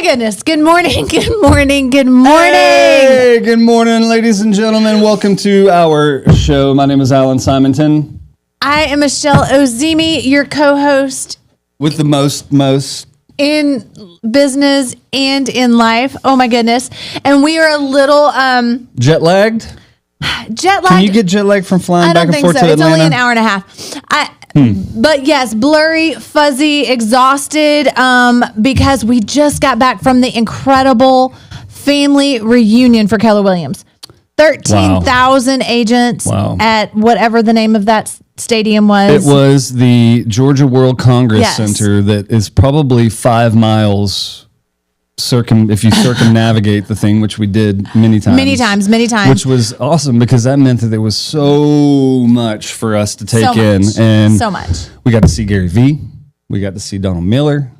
goodness. Good morning. Good morning. Good morning. Hey, good morning, ladies and gentlemen. Welcome to our show. My name is Alan Simonton. I am Michelle Ozymy, your co-host. With the most. In business and in life. Oh, my goodness. And we are a little... Jet lagged? Can you get jet lagged from flying back and forth to Atlanta? It's only an hour and a half. But yes, blurry, fuzzy, exhausted, because we just got back from the incredible family reunion for Keller Williams. 13,000 agents at whatever the name of that stadium was. It was the Georgia World Congress Center that is probably 5 miles if you circumnavigate the thing, which we did many times. Which was awesome because that meant that there was so much for us to take in. And so much. We got to see Gary Vee. We got to see Donald Miller.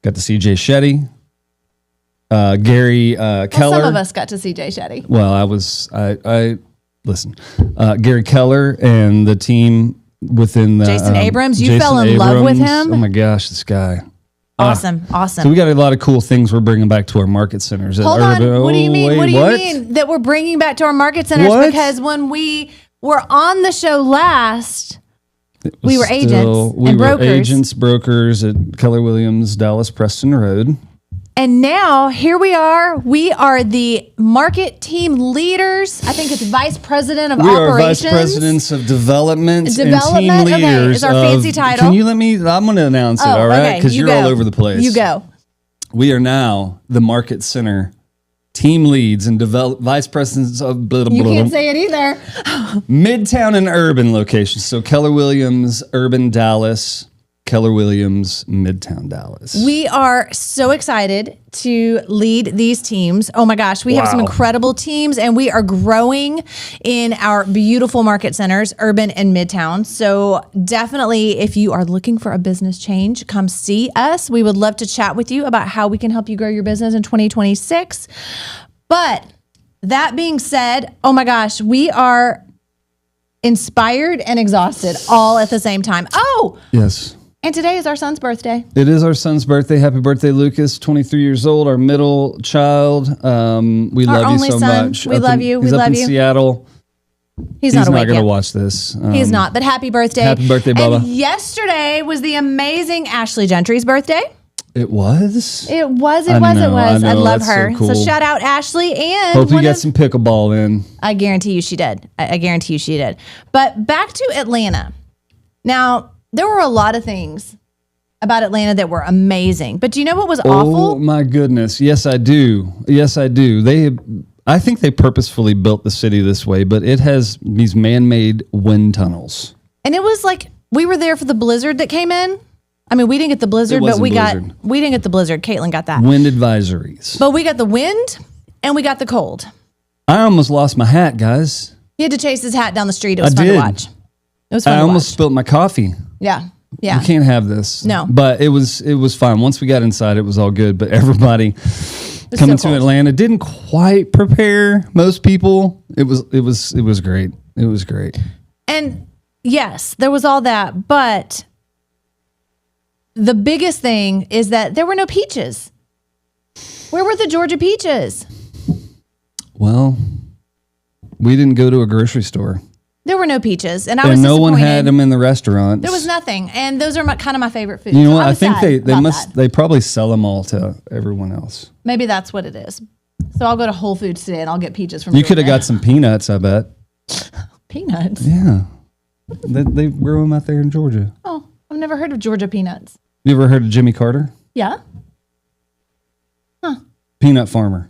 Got to see Jay Shetty. Gary Keller. Some of us got to see Jay Shetty. Well, listen. Gary Keller and the team within the Jason Abrams. You fell in love with him. Oh my gosh, this guy. Awesome. So we got a lot of cool things we're bringing back to our market centers. Hold on. What do you mean? What do you mean that we're bringing back to our market centers? What? Because when we were on the show last, we were agents and brokers. Agents, brokers at Keller Williams, Dallas, Preston Road. And now here we are. We are the market team leaders. I think it's vice president of operations. We are vice presidents of development and team leaders. Okay, is our fancy title. Can you let me? I'm going to announce it, all right? Because you're all over the place. You go. We are now the market center team leads and vice presidents of You can't say it either. Midtown and urban locations. So Keller Williams, urban Dallas. Keller Williams, Midtown Dallas. We are so excited to lead these teams. Oh my gosh, we have some incredible teams and we are growing in our beautiful market centers, urban and Midtown. So definitely if you are looking for a business change, come see us. We would love to chat with you about how we can help you grow your business in 2026. But that being said, oh my gosh, we are inspired and exhausted all at the same time. Oh, yes. And today is our son's birthday. It is our son's birthday. Happy birthday, Lucas, 23 years old, our middle child. We love you so much. We love you. He's up in Seattle. He's not going to watch this. He's not, but happy birthday. Happy birthday, Bubba. And yesterday was the amazing Ashley Gentry's birthday. It was? It was. I love her. So, cool. So shout out Ashley. And hope you got some pickleball in. I guarantee you she did. I guarantee you she did. But back to Atlanta. Now, there were a lot of things about Atlanta that were amazing. But do you know what was awful? Oh, my goodness. Yes, I do. I think they purposefully built the city this way, but it has these man-made wind tunnels. And it was like, we were there for the blizzard that came in. I mean, we didn't get the blizzard, but we didn't get the blizzard. Caitlin got that. Wind advisories. But we got the wind and we got the cold. I almost lost my hat, guys. He had to chase his hat down the street. It was fun to watch. It was fun I almost spilled my coffee. Yeah. You can't have this. No. But it was fine. Once we got inside, it was all good. But everybody coming to Atlanta didn't quite prepare most people. It was great. It was great. And yes, there was all that. But the biggest thing is that there were no peaches. Where were the Georgia peaches? Well, we didn't go to a grocery store. There were no peaches, and I was no disappointed. one had them in the restaurants. There was nothing, and those are kind of my favorite foods. You know what? I think they probably sell them all to everyone else. Maybe that's what it is. So I'll go to Whole Foods today, and I'll get peaches from. You could have got some peanuts, I bet. Peanuts? Yeah, they grow them out there in Georgia. Oh, I've never heard of Georgia peanuts. You ever heard of Jimmy Carter? Yeah. Huh. Peanut farmer.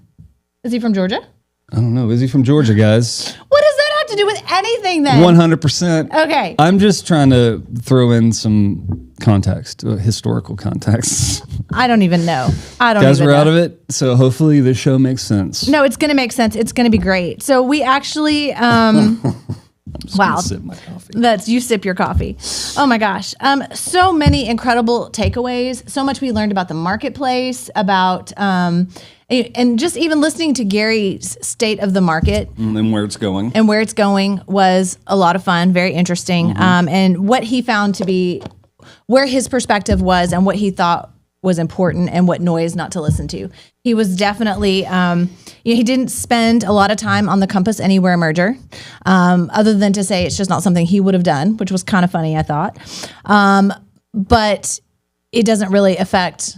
Is he from Georgia? I don't know. Is he from Georgia, guys? What does that have to do with anything then? 100%. Okay. I'm just trying to throw in some context, historical context. I don't even know. Guys, we're out of it, so hopefully this show makes sense. No, it's going to make sense. It's going to be great. So we actually... wow. Sip my coffee. You sip your coffee. Oh my gosh. So many incredible takeaways. So much we learned about the marketplace, about... and just even listening to Gary's state of the market and where it's going was a lot of fun, very interesting. And what he found to be where his perspective was and what he thought was important and what noise not to listen to. He was definitely, he didn't spend a lot of time on the Compass Anywhere merger, other than to say it's just not something he would have done, which was kind of funny, I thought. But it doesn't really affect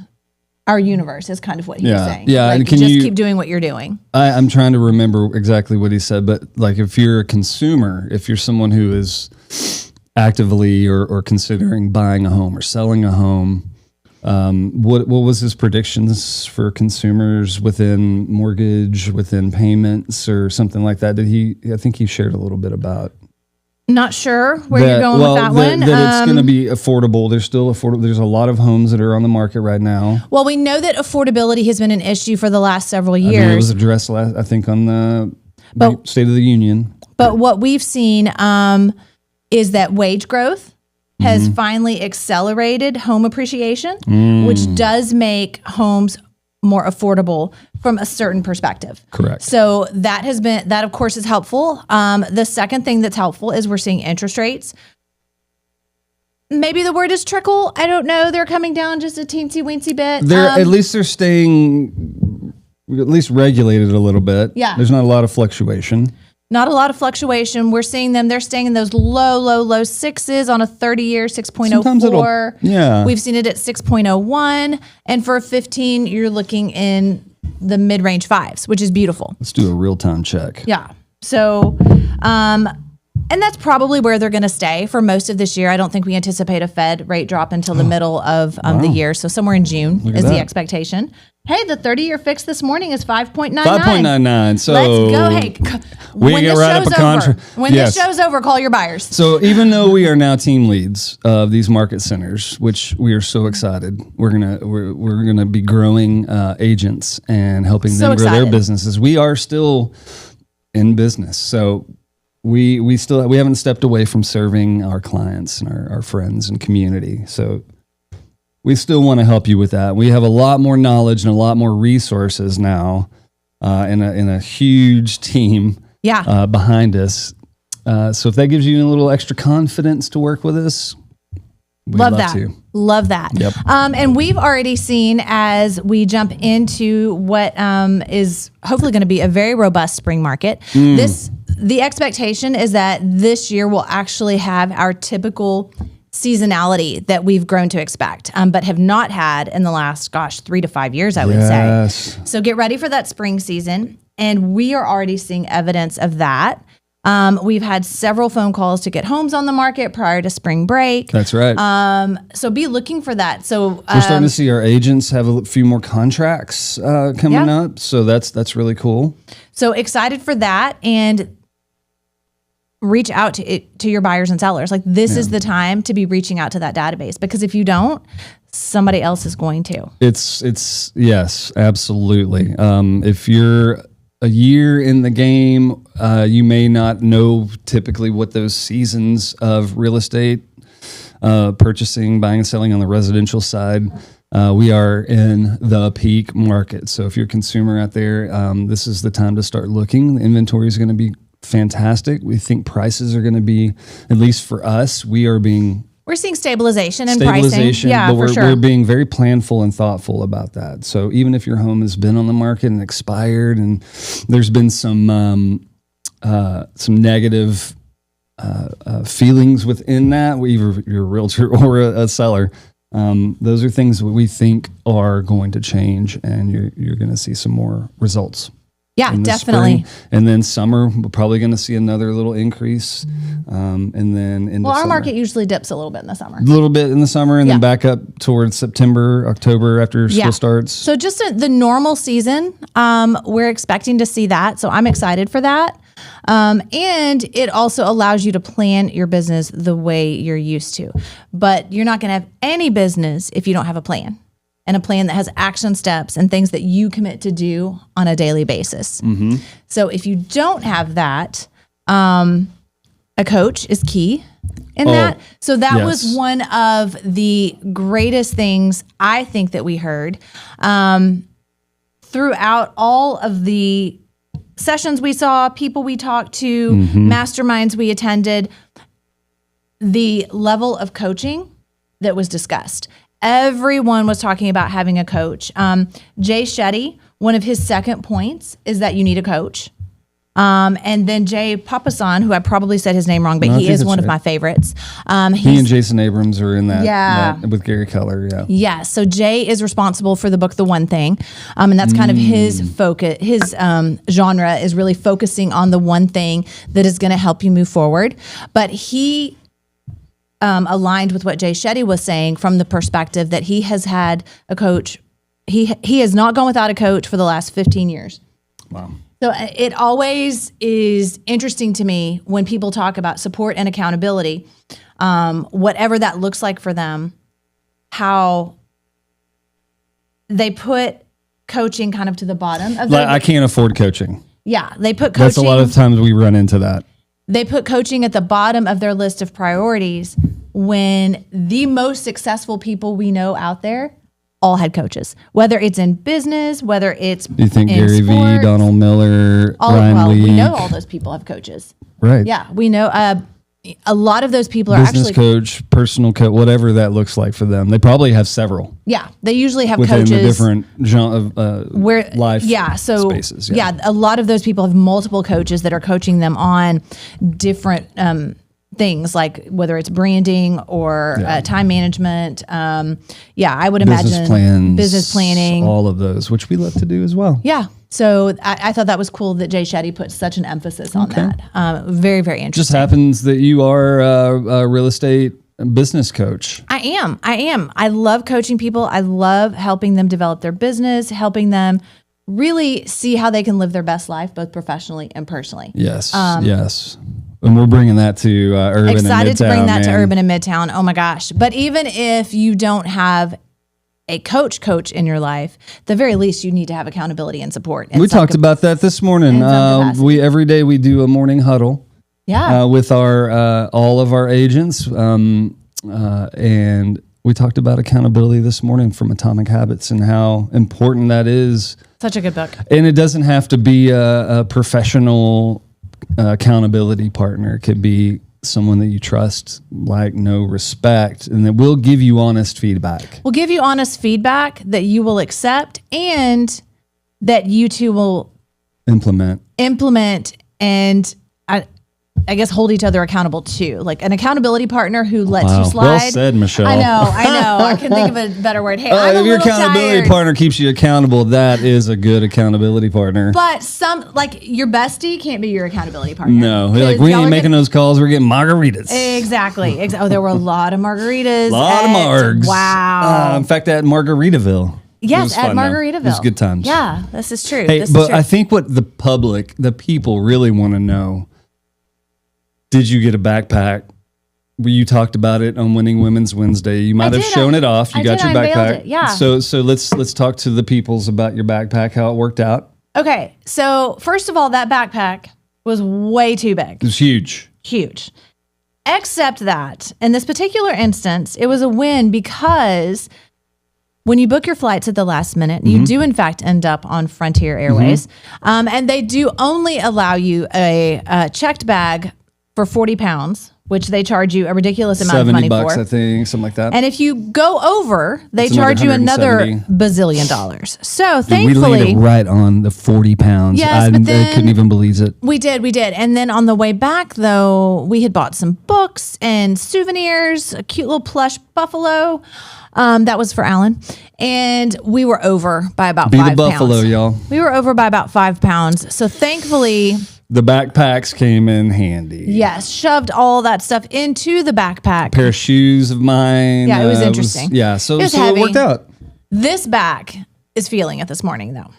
our universe, is kind of what he was saying. Yeah, like, and can just you keep doing what you're doing. I'm trying to remember exactly what he said, but like if you're a consumer, if you're someone who is actively or considering buying a home or selling a home, what was his predictions for consumers within mortgage, within payments, or something like that? I think he shared a little bit about. Not sure where you're going with that one. That it's going to be affordable. There's still affordable. There's a lot of homes that are on the market right now. Well, we know that affordability has been an issue for the last several years. I mean, it was addressed I think on the State of the Union. But what we've seen is that wage growth has finally accelerated home appreciation, which does make homes more affordable from a certain perspective. Correct. So that of course is helpful. The second thing that's helpful is we're seeing interest rates. Maybe the word is trickle. I don't know. They're coming down just a teensy weensy bit. At least they're staying at least regulated a little bit. Yeah. There's not a lot of fluctuation. Not a lot of fluctuation. We're seeing them. They're staying in those low sixes on a 30-year, 6.04. Yeah. We've seen it at 6.01. And for a 15, you're looking in the mid-range fives, which is beautiful. Let's do a real-time check. Yeah. So, and that's probably where they're going to stay for most of this year. I don't think we anticipate a Fed rate drop until the middle of the year. So somewhere in June is the expectation. Hey, the 30-year fix this morning is 5.99. 5.99. So let's go. Hey, when this show's over, call your buyers. So even though we are now team leads of these market centers, which we are so excited, we're gonna be growing agents and helping them grow their businesses. We are still in business, so we haven't stepped away from serving our clients and our friends and community. So we still want to help you with that. We have a lot more knowledge and a lot more resources now, in a huge team behind us. So if that gives you a little extra confidence to work with us, love that. Love that. Yep. And we've already seen, as we jump into what is hopefully going to be a very robust spring market, the expectation is that this year we'll actually have our typical seasonality that we've grown to expect, but have not had in the last, 3 to 5 years, I would say. So get ready for that spring season. And we are already seeing evidence of that. We've had several phone calls to get homes on the market prior to spring break. That's right. So be looking for that. So we're starting to see our agents have a few more contracts coming up. So that's really cool. So excited for that. And reach out to your buyers and sellers. Like this is the time to be reaching out to that database, because if you don't, somebody else is going to. It's yes, absolutely. If you're a year in the game, you may not know typically what those seasons of real estate purchasing, buying and selling on the residential side. We are in the peak market. So if you're a consumer out there, this is the time to start looking. The inventory is going to be fantastic. We think prices are going to be, at least for us, we're seeing stabilization in pricing. Yeah, but for sure. We're being very planful and thoughtful about that. So even if your home has been on the market and expired, and there's been some negative feelings within that, either you're a realtor or a seller, those are things that we think are going to change, and you're going to see some more results. Yeah, definitely. Spring. And then summer, we're probably going to see another little increase. And then in our market usually dips a little bit in the summer. A little bit in the summer, and then back up towards September, October after school starts. So just the normal season, we're expecting to see that. So I'm excited for that. And it also allows you to plan your business the way you're used to. But you're not going to have any business if you don't have a plan. And a plan that has action steps and things that you commit to do on a daily basis. Mm-hmm. So if you don't have that, a coach is key in that. So that was one of the greatest things I think that we heard throughout all of the sessions we saw, people we talked to, masterminds we attended, the level of coaching that was discussed. everyone was talking about having a coach. Jay Shetty, one of his second points is that you need a coach. And then Jay Papasan, who I probably said his name wrong, but he is one of my favorites. He and Jason Abrams are in that with Gary Keller. Yeah. Yeah. So Jay is responsible for the book, The One Thing. And that's kind of his focus. His genre is really focusing on the one thing that is going to help you move forward. But he aligned with what Jay Shetty was saying from the perspective that he has had a coach. He has not gone without a coach for the last 15 years. Wow. So it always is interesting to me when people talk about support and accountability, whatever that looks like for them, how they put coaching kind of to the bottom of I can't afford coaching. Yeah, they put coaching. That's a lot of times we run into that. They put coaching at the bottom of their list of priorities when the most successful people we know out there all had coaches, whether it's in business, whether it's you think in Gary sports, V, Donald Miller, Ryan Leake. We know all those people have coaches. Right. Yeah, we know a lot of those people are business coach, personal coach, whatever that looks like for them. They probably have several. Yeah, they usually have within coaches the different life spaces. Yeah, a lot of those people have multiple coaches that are coaching them on different things, like whether it's branding or time management. I would imagine business planning, all of those, which we love to do as well. Yeah. So I thought that was cool that Jay Shetty put such an emphasis on that. Very, very interesting. Just happens that you are a real estate business coach. I am. I love coaching people. I love helping them develop their business, helping them really see how they can live their best life, both professionally and personally. Yes. Yes. And we're bringing that to Urban and Midtown. Excited to bring that to Urban and Midtown. Oh my gosh. But even if you don't have a coach in your life, the very least you need to have accountability and support. We talked about that this morning. Every day we do a morning huddle. Yeah. With our all of our agents. And we talked about accountability this morning from Atomic Habits and how important that is. Such a good book. And it doesn't have to be a professional accountability partner. It could be someone that you trust, like, know, respect, and that will give you honest feedback. We'll give you honest feedback that you will accept and that you two will implement and I guess hold each other accountable too. Like an accountability partner who lets you slide. Well said, Michelle. I know. I can think of a better word. Hey, if your accountability partner keeps you accountable, that is a good accountability partner. But your bestie can't be your accountability partner. No, like we ain't making those calls. We're getting margaritas. Exactly. Oh, there were a lot of margaritas. A lot of margs. Wow. In fact, at Margaritaville. Yes, at Margaritaville. It was good times. Yeah, this is true. Hey, I think what the people really want to know. Did you get a backpack? You talked about it on Winning Women's Wednesday. You might have shown it off. You got your backpack. Yeah. So let's talk to the peoples about your backpack, how it worked out. Okay. So first of all, that backpack was way too big. It was huge. Huge. Except that in this particular instance, it was a win because when you book your flights at the last minute, you do in fact end up on Frontier Airways. And they do only allow you a checked bag for 40 pounds, which they charge you a ridiculous amount of money for. $70, I think, something like that. And if you go over, they charge you another bazillion dollars. So thankfully, we landed right on the 40 pounds. Yes, but then I couldn't even believe it. We did. And then on the way back, though, we had bought some books and souvenirs, a cute little plush buffalo. That was for Alan. And we were over by about 5 pounds. Be the buffalo, y'all. We were over by about 5 pounds. So thankfully, the backpacks came in handy. Yes, shoved all that stuff into the backpack. A pair of shoes of mine. Yeah, it was interesting. So it worked out. This back is feeling it this morning, though.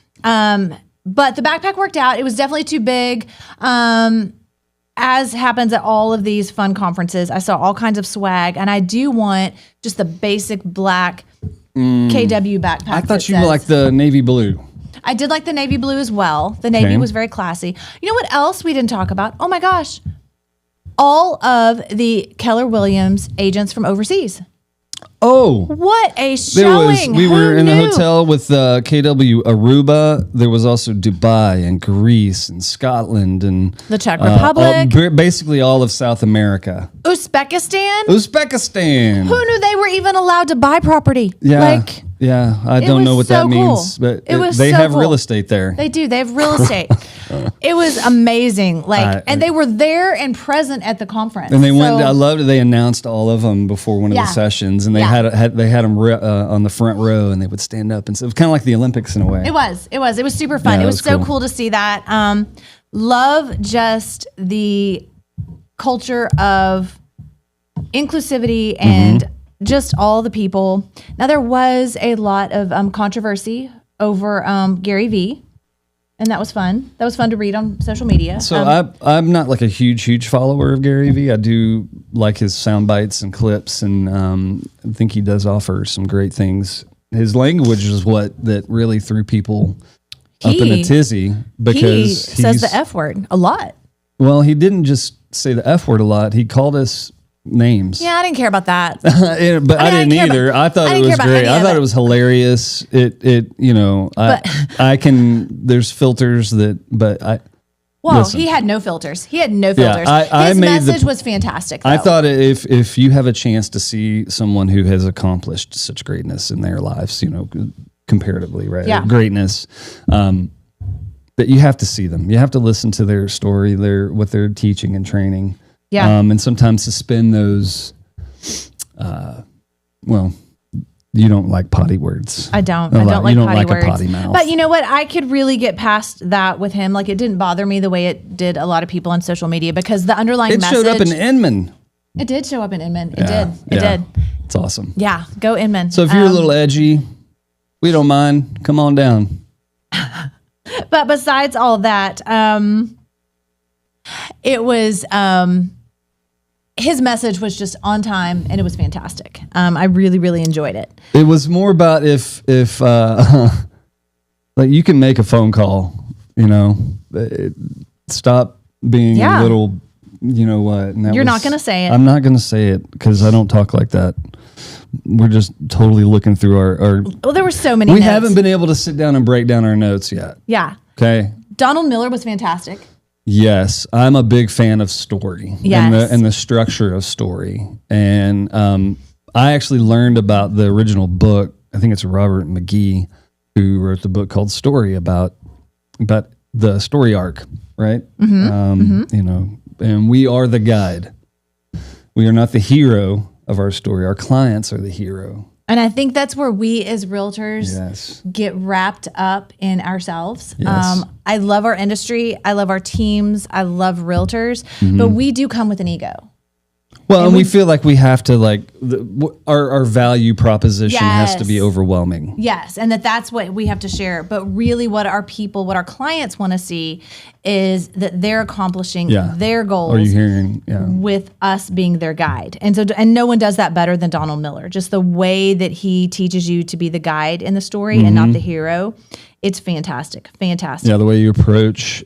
But the backpack worked out. It was definitely too big. As happens at all of these fun conferences, I saw all kinds of swag, and I do want just the basic black KW backpack. I thought you liked the navy blue. I did like the navy blue as well. The navy was very classy. You know what else we didn't talk about? Oh my gosh. All of the Keller Williams agents from overseas. Oh, what a showing! We were in a hotel with KW Aruba. There was also Dubai and Greece and Scotland and the Czech Republic. Basically all of South America. Uzbekistan. Who knew they were even allowed to buy property? Yeah. I don't know what that means, but they have real estate there. They do. They have real estate. It was amazing. And they were there and present at the conference. And they went. I loved it. They announced all of them before one of the sessions, and they had them on the front row, and they would stand up, and so it was kind of like the Olympics in a way. It was super fun. Yeah, it was so cool to see that. Love just the culture of inclusivity and just all the people. Now, there was a lot of controversy over Gary Vee, and that was fun. That was fun to read on social media. So I'm not like a huge follower of Gary Vee. I do like his sound bites and clips, and I think he does offer some great things. His language is that really threw people up in a tizzy, because he says the F word a lot. Well, he didn't just say the F word a lot. He called us names. Yeah, I didn't care about that. But I didn't either. I thought it was great. I thought it was hilarious. There's filters listen. He had no filters. His message was fantastic, though. I thought if you have a chance to see someone who has accomplished such greatness in their lives, comparatively, right? Yeah. Greatness, that you have to see them. You have to listen to their story, what they're teaching and training. Yeah. And sometimes suspend those, you don't like potty words. I don't like potty words. A potty mouth. But you know what? I could really get past that with him. Like, it didn't bother me the way it did a lot of people on social media, because the underlying message. It showed up in Inman. It did show up in Inman. It did. It's awesome. Yeah. Go Inman. So if you're a little edgy, we don't mind. Come on down. But besides all that, it was, his message was just on time, and it was fantastic. I really, really enjoyed it. It was more about if like, you can make a phone call, stop being a little, what? You're not going to say it. I'm not going to say it, because I don't talk like that. We're just totally looking through our well, there were so many notes. We haven't been able to sit down and break down our notes yet. Yeah. Okay. Donald Miller was fantastic. Yes, I'm a big fan of story. Yes. and the structure of story. And I actually learned about the original book. I think it's Robert McGee who wrote the book called Story, about the story arc, right? And we are the guide. We are not the hero of our story. Our clients are the hero. And I think that's where we as realtors get wrapped up in ourselves. Yes. I love our industry. I love our teams. I love realtors, but we do come with an ego. Well, and we feel like we have to, our value proposition has to be overwhelming. Yes, and that's what we have to share. But really what our clients want to see is that they're accomplishing their goals. Are you hearing? Yeah. With us being their guide. And no one does that better than Donald Miller. Just the way that he teaches you to be the guide in the story and not the hero. It's fantastic. Fantastic. Yeah, the way you approach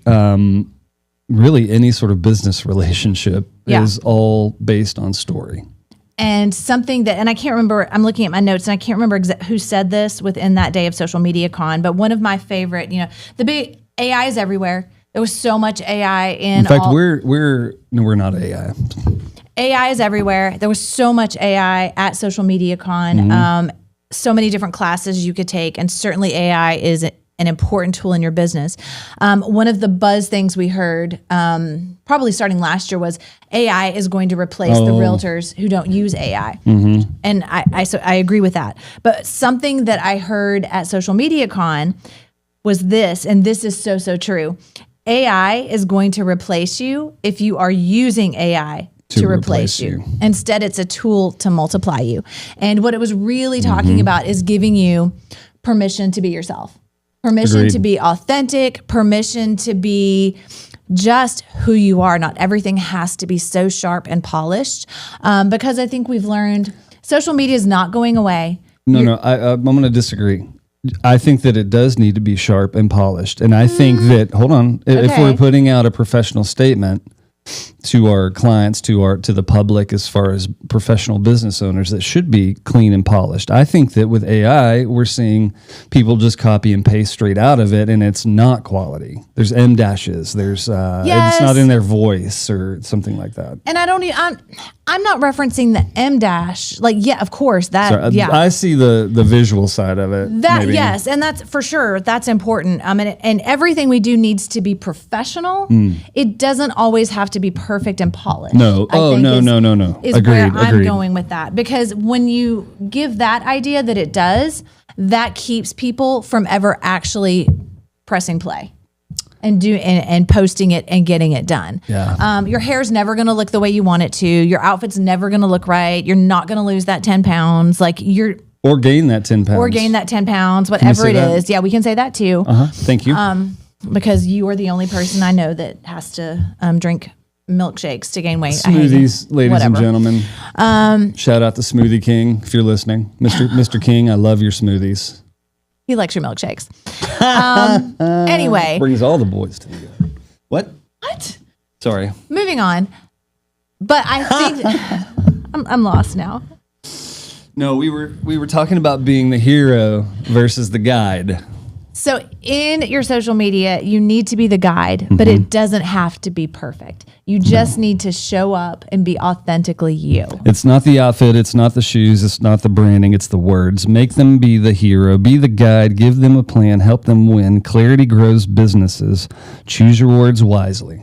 really any sort of business relationship is all based on story. And something and I can't remember, I'm looking at my notes and I can't remember who said this within that day of Social Media Con, but one of my favorite, the big AI is everywhere. There was so much AI in fact, we're not AI. AI is everywhere. There was so much AI at Social Media Con. So many different classes you could take, and certainly AI is an important tool in your business. One of the buzz things we heard, probably starting last year, was AI is going to replace the realtors who don't use AI. And I agree with that. But something that I heard at Social Media Con was this, and this is so true. AI is going to replace you if you are using AI to replace you. Instead, it's a tool to multiply you. And what it was really talking about is giving you permission to be yourself. Permission to be authentic, permission to be just who you are. Not everything has to be so sharp and polished, because I think we've learned social media is not going away. No, I'm going to disagree. I think that it does need to be sharp and polished. And I think that, hold on, if we're putting out a professional statement, to our clients, to the public, as far as professional business owners, that should be clean and polished. I think that with AI, we're seeing people just copy and paste straight out of it, and it's not quality. There's M dashes. There's it's not in their voice or something like that. And I'm not referencing the M dash. Like, yeah, of course that. Sorry, yeah, I see the visual side of it. That maybe. Yes, and that's for sure. That's important. And everything we do needs to be professional. It doesn't always have to be perfect and polished. No. No. Is agreed, where I'm going with that, because when you give that idea that it does, that keeps people from ever actually pressing play and posting it and getting it done. Yeah. Your hair's never going to look the way you want it to. Your outfit's never going to look right. You're not going to lose that 10 pounds. Or gain that 10 pounds. Or gain that 10 pounds, whatever it is. Yeah, we can say that too. Thank you. Because you are the only person I know that has to drink milkshakes to gain weight. Smoothies, ladies and gentlemen. Shout out to Smoothie King if you're listening. Mr. King, I love your smoothies. He likes your milkshakes. Anyway. Brings all the boys together. What? Sorry. Moving on. But I think I'm lost now. No, we were talking about being the hero versus the guide. So in your social media, you need to be the guide, but it doesn't have to be perfect. You just need to show up and be authentically you. It's not the outfit. It's not the shoes. It's not the branding. It's the words. Make them be the hero. Be the guide. Give them a plan. Help them win. Clarity grows businesses. Choose your words wisely.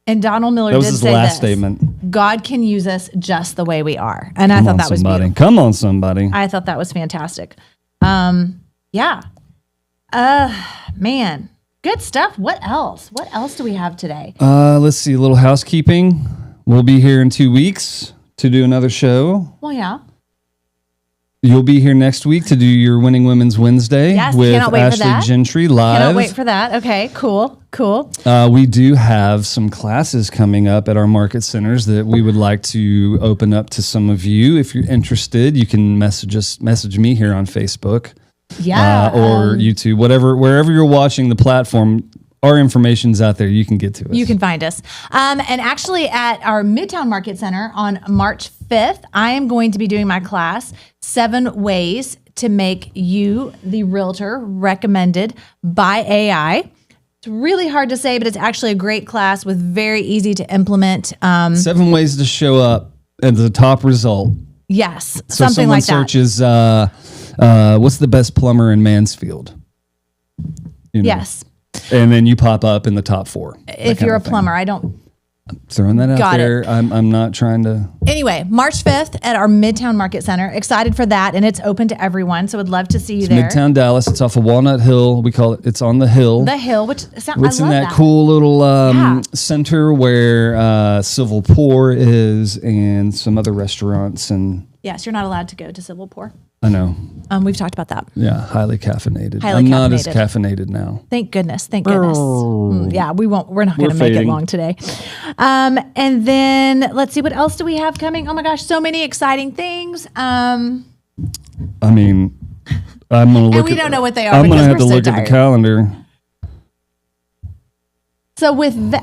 And Donald Miller did say this. That was his last statement. God can use us just the way we are. And I thought that was beautiful. Come on, somebody. I thought that was fantastic. Yeah. Man, good stuff. What else? What else do we have today? Let's see. A little housekeeping. We'll be here in 2 weeks to do another show. Well, yeah. You'll be here next week to do your Winning Women's Wednesday with Ashley Gentry live. Cannot wait for that. Okay, cool. We do have some classes coming up at our market centers that we would like to open up to some of you. If you're interested, you can message me here on Facebook. Yeah. Or YouTube, wherever you're watching the platform, our information's out there. You can get to us. You can find us. And actually at our Midtown Market Center on March 5th, I am going to be doing my class, 7 Ways to Make You the Realtor Recommended by AI. It's really hard to say, but it's actually a great class with very easy to implement. 7 ways to show up at the top result. Yes, so something like that. Someone searches, what's the best plumber in Mansfield? Yes. And then you pop up in the top 4. If you're a plumber, I'm throwing that out there. I'm not trying to. Anyway, March 5th at our Midtown Market Center. Excited for that, and it's open to everyone. So would love to see you there. Midtown Dallas. It's off of Walnut Hill. We call it. It's on the hill. The Hill, which it's in that cool little center where Civil Pour is, and some other restaurants and. Yes, you're not allowed to go to Civil Pour. I know. We've talked about that. Yeah, highly caffeinated. I'm not as caffeinated now. Thank goodness. Yeah, we're not going to make it long today. And then let's see, what else do we have coming? Oh my gosh, so many exciting things. I'm going to look and we don't know what they are. I'm going to have to look at the calendar. So with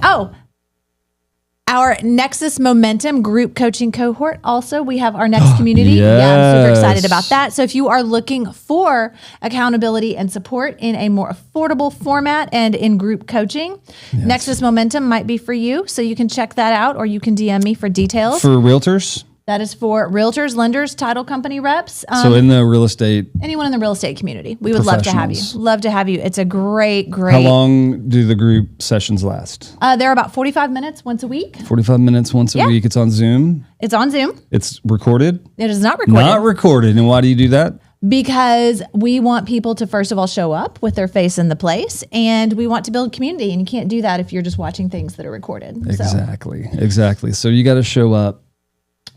our Nexus Momentum group coaching cohort. Also, we have our next community. Yes. Yeah, I'm super excited about that. So if you are looking for accountability and support in a more affordable format and in group coaching, Nexus Momentum might be for you. So you can check that out, or you can DM me for details. For realtors? That is for realtors, lenders, title company reps. So in the real estate. Anyone in the real estate community. We would love to have you. Love to have you. It's a great. How long do the group sessions last? They're about 45 minutes once a week. 45 minutes once a week. It's on Zoom. It's on Zoom. It's recorded? It is not recorded. Not recorded. And why do you do that? Because we want people to, first of all, show up with their face in the place, and we want to build community. And you can't do that if you're just watching things that are recorded. Exactly. So you got to show up.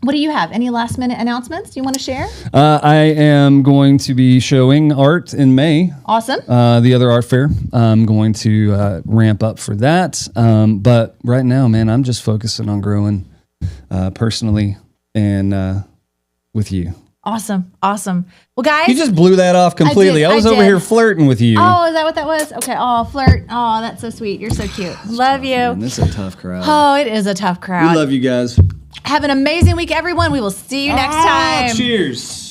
What do you have? Any last minute announcements you want to share? I am going to be showing art in May. Awesome. The other art fair. I'm going to ramp up for that. But right now, man, I'm just focusing on growing personally and with you. Awesome. Well, guys. You just blew that off completely. I was over here flirting with you. Oh, is that what that was? Okay. Oh, flirt. Oh, that's so sweet. You're so cute. Love you. Man, this is a tough crowd. Oh, it is a tough crowd. We love you guys. Have an amazing week, everyone. We will see you next time. Cheers.